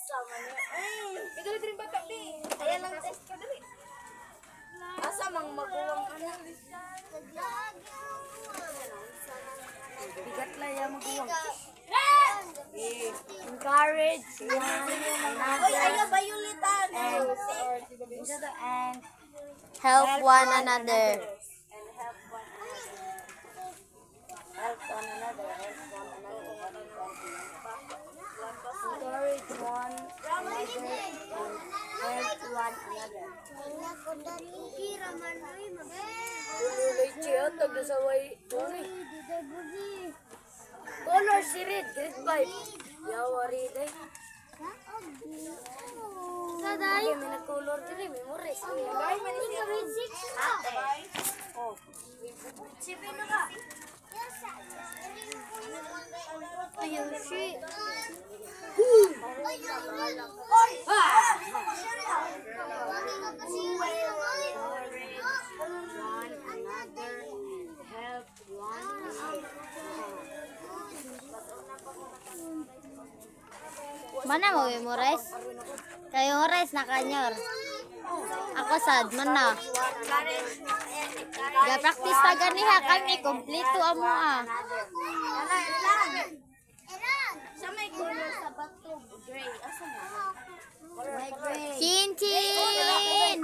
Sama niya. Ito rin bata di. Ayan ang test ka dali. Asa mang maguwang ano? Bigat lang yung maguwang. Encourage one another. Ayaw bayulitan. And Help one another. help one another. Encourage one another and help one another. Lululoy siya, tagasaway. Color si Red, grade 5. Yawari day. Saday. May nag-color din eh, memories. Grade 6 ate. Oh. Sipin na ka. Ayun si. One another and help one another. Mana mo memorize? Kayo memorize na kanyor. Ako sad man na. Ga-practice ta ganiha kami kompleto amo ah. Sa may color sa bato, gray. Asa mo? May gray. Chin chin.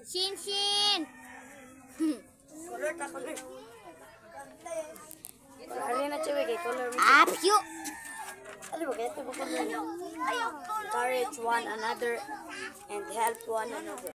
Chin chin. Color ta color. Ano na chiwe kay color mo? Apyo. Ano ba kaya ito ba color? Encourage one another and help one another.